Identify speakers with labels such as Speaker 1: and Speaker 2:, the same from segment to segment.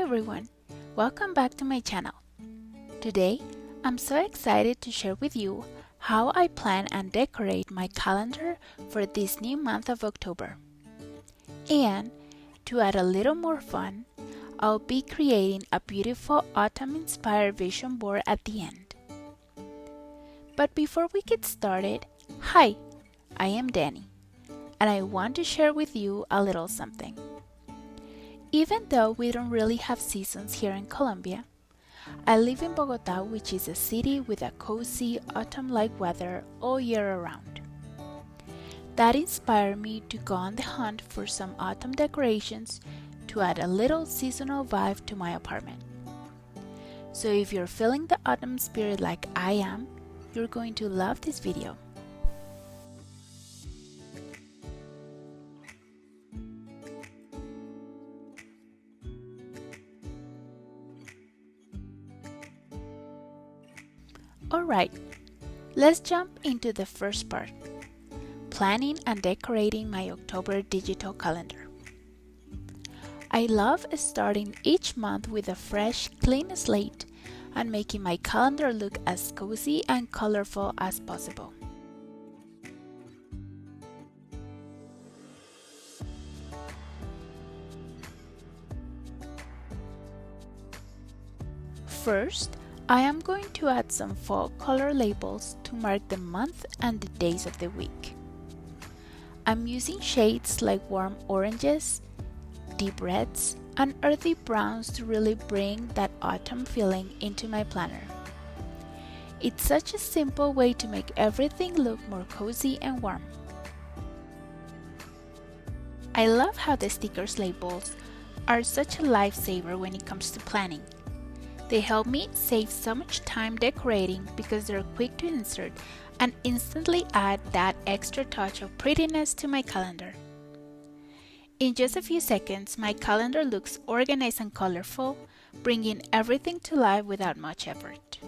Speaker 1: everyone, welcome back to my channel. Today, I'm so excited to share with you how I plan and decorate my calendar for this new month of October. And to add a little more fun, I'll be creating a beautiful autumn-inspired vision board at the end. But before we get started, hi, I am Danny, and I want to share with you a little something. Even though we don't really have seasons here in Colombia, I live in Bogota, which is a city with a cozy autumn-like weather all year around. That inspired me to go on the hunt for some autumn decorations to add a little seasonal vibe to my apartment. So if you're feeling the autumn spirit like I am, you're going to love this video. Alright, let's jump into the first part, planning and decorating my October digital calendar. I love starting each month with a fresh, clean slate and making my calendar look as cozy and colorful as possible. First, I am going to add some fall color labels to mark the month and the days of the week. I'm using shades like warm oranges, deep reds, and earthy browns to really bring that autumn feeling into my planner. It's such a simple way to make everything look more cozy and warm. I love how the stickers labels are such a lifesaver when it comes to planning. They help me save so much time decorating because they're quick to insert and instantly add that extra touch of prettiness to my calendar. In just a few seconds, my calendar looks organized and colorful, bringing everything to life without much effort.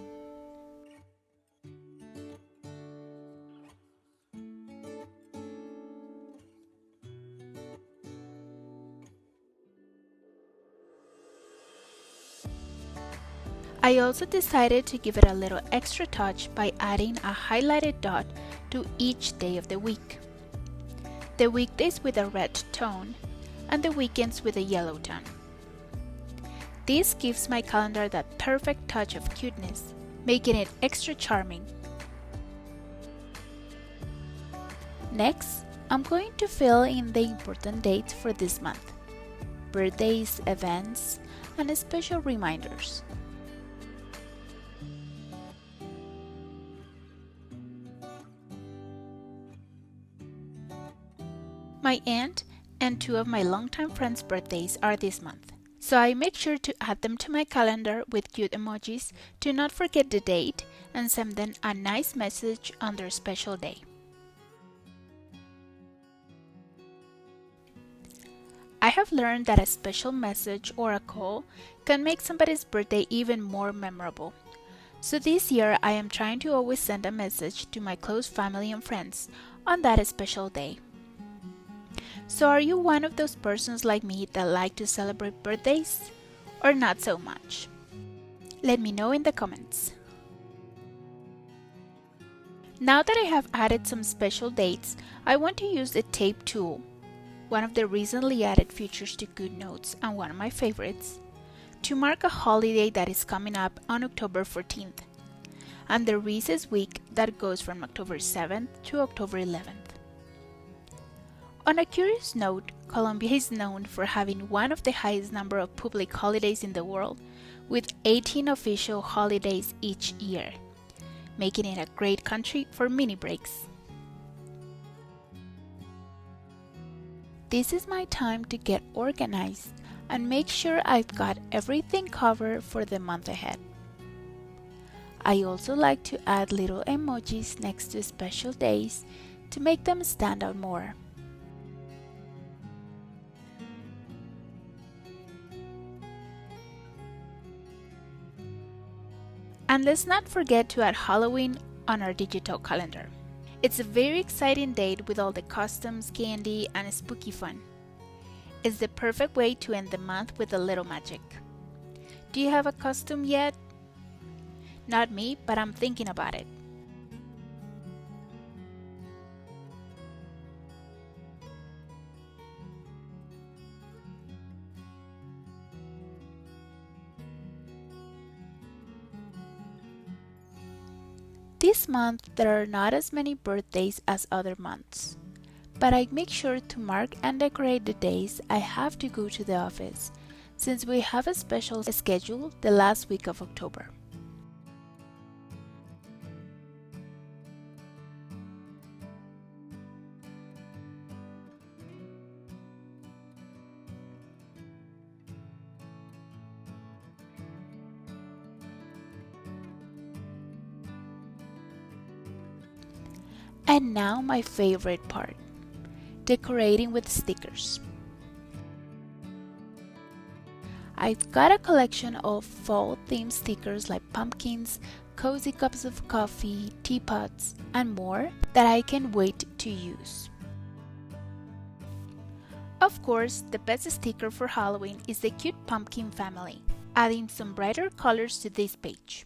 Speaker 1: I also decided to give it a little extra touch by adding a highlighted dot to each day of the week. The weekdays with a red tone and the weekends with a yellow tone. This gives my calendar that perfect touch of cuteness, making it extra charming. Next, I'm going to fill in the important dates for this month, birthdays, events, and special reminders. My aunt and two of my longtime friends' birthdays are this month, so I make sure to add them to my calendar with cute emojis to not forget the date and send them a nice message on their special day. I have learned that a special message or a call can make somebody's birthday even more memorable. So this year I am trying to always send a message to my close family and friends on that special day. So are you one of those persons like me that like to celebrate birthdays, or not so much? Let me know in the comments. Now that I have added some special dates, I want to use the tape tool, one of the recently added features to Goodnotes and one of my favorites, to mark a holiday that is coming up on October 14th, and the recess week that goes from October 7th to October 11th. On a curious note, Colombia is known for having one of the highest number of public holidays in the world, with 18 official holidays each year, making it a great country for mini breaks. This is my time to get organized and make sure I've got everything covered for the month ahead. I also like to add little emojis next to special days to make them stand out more. And let's not forget to add Halloween on our digital calendar. It's a very exciting date with all the costumes, candy, and spooky fun. It's the perfect way to end the month with a little magic. Do you have a costume yet? Not me, but I'm thinking about it. This month there are not as many birthdays as other months, but I make sure to mark and decorate the days I have to go to the office, since we have a special schedule the last week of October. And now my favorite part, decorating with stickers. I've got a collection of fall-themed stickers like pumpkins, cozy cups of coffee, teapots, and more that I can't wait to use. Of course, the best sticker for Halloween is the cute pumpkin family, adding some brighter colors to this page.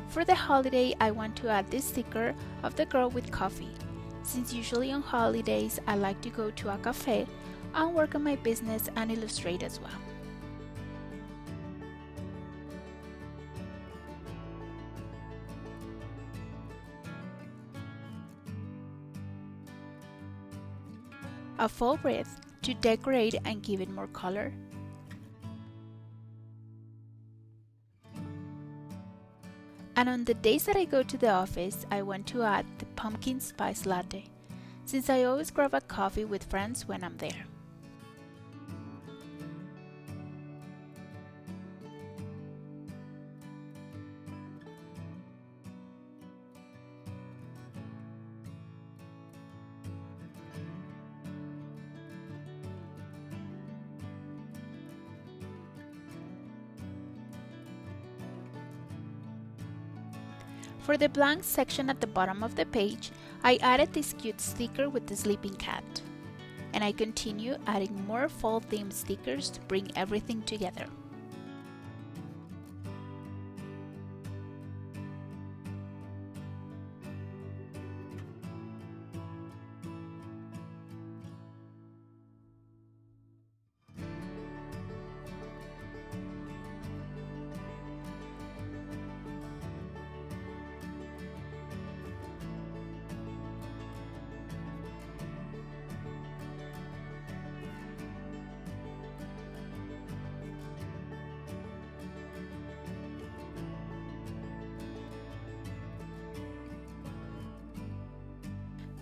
Speaker 1: For the holiday, I want to add this sticker of the girl with coffee, since usually on holidays I like to go to a cafe and work on my business and illustrate as well. A fall wreath to decorate and give it more color. And on the days that I go to the office, I want to add the pumpkin spice latte, since I always grab a coffee with friends when I'm there. For the blank section at the bottom of the page, I added this cute sticker with the sleeping cat. And I continue adding more fall-themed stickers to bring everything together.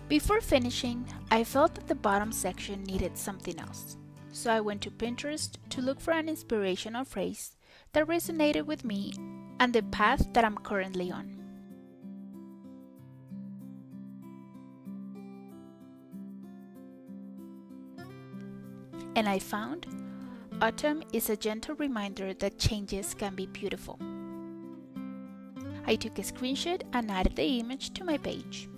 Speaker 1: Before finishing, I felt that the bottom section needed something else, so I went to Pinterest to look for an inspirational phrase that resonated with me and the path that I'm currently on. And I found, autumn is a gentle reminder that changes can be beautiful. I took a screenshot and added the image to my page.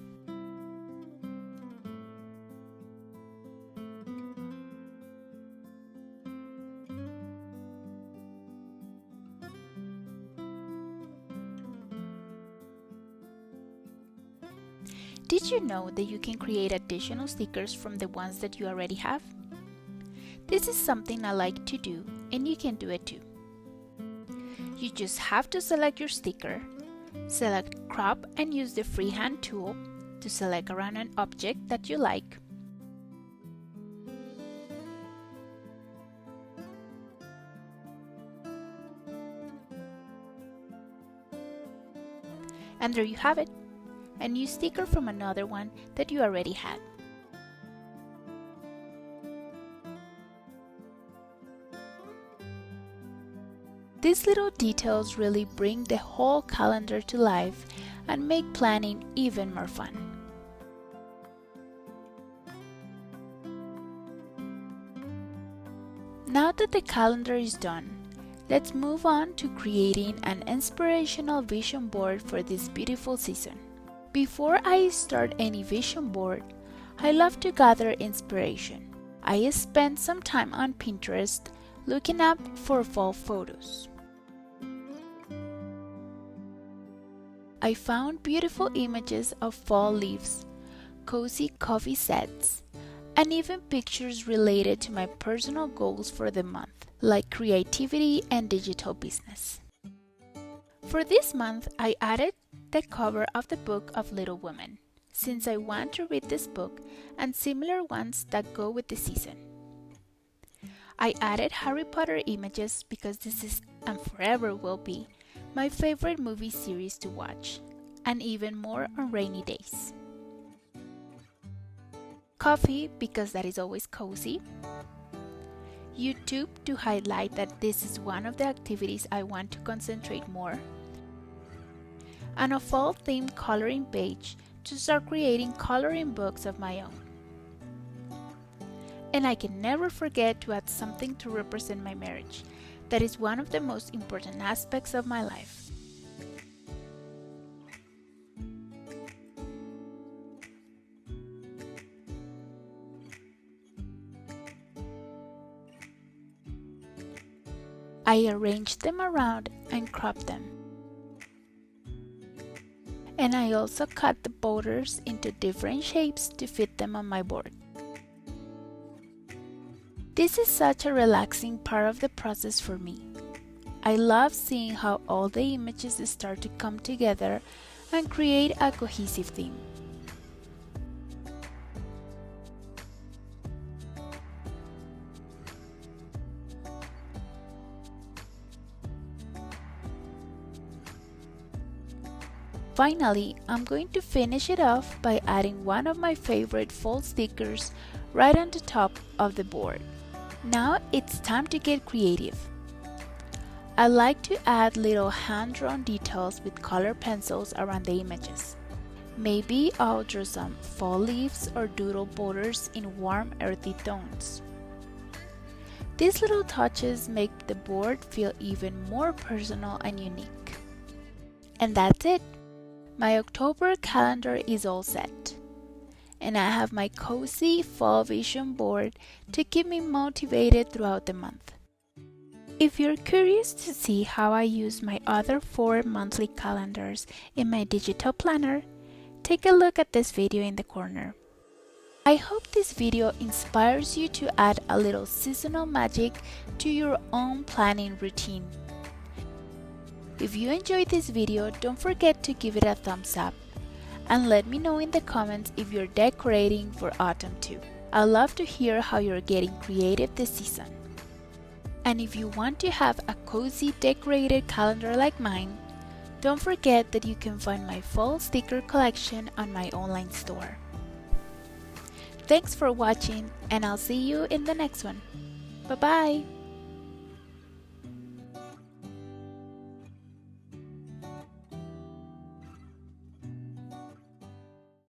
Speaker 1: Did you know that you can create additional stickers from the ones that you already have? This is something I like to do, and you can do it too. You just have to select your sticker, select crop and use the freehand tool to select around an object that you like. And there you have it, a new sticker from another one that you already had. These little details really bring the whole calendar to life and make planning even more fun. Now that the calendar is done, let's move on to creating an inspirational vision board for this beautiful season. Before I start any vision board, I love to gather inspiration. I spent some time on Pinterest looking up for fall photos. I found beautiful images of fall leaves, cozy coffee sets, and even pictures related to my personal goals for the month, like creativity and digital business. For this month, I added the cover of the Book of Little Women, since I want to read this book and similar ones that go with the season. I added Harry Potter images because this is, and forever will be, my favorite movie series to watch, and even more on rainy days. Coffee, because that is always cozy. YouTube, to highlight that this is one of the activities I want to concentrate more. And a fall themed coloring page to start creating coloring books of my own. And I can never forget to add something to represent my marriage. That is one of the most important aspects of my life. I arranged them around and cropped them. And I also cut the borders into different shapes to fit them on my board. This is such a relaxing part of the process for me. I love seeing how all the images start to come together and create a cohesive theme. Finally, I'm going to finish it off by adding one of my favorite fall stickers right on the top of the board. Now it's time to get creative. I like to add little hand-drawn details with color pencils around the images. Maybe I'll draw some fall leaves or doodle borders in warm earthy tones. These little touches make the board feel even more personal and unique. And that's it! My October calendar is all set, and I have my cozy fall vision board to keep me motivated throughout the month. If you're curious to see how I use my other 4 monthly calendars in my digital planner, take a look at this video in the corner. I hope this video inspires you to add a little seasonal magic to your own planning routine. If you enjoyed this video, don't forget to give it a thumbs up and let me know in the comments if you're decorating for autumn too. I'd love to hear how you're getting creative this season. And if you want to have a cozy decorated calendar like mine, don't forget that you can find my fall sticker collection on my online store. Thanks for watching, and I'll see you in the next one. Bye bye!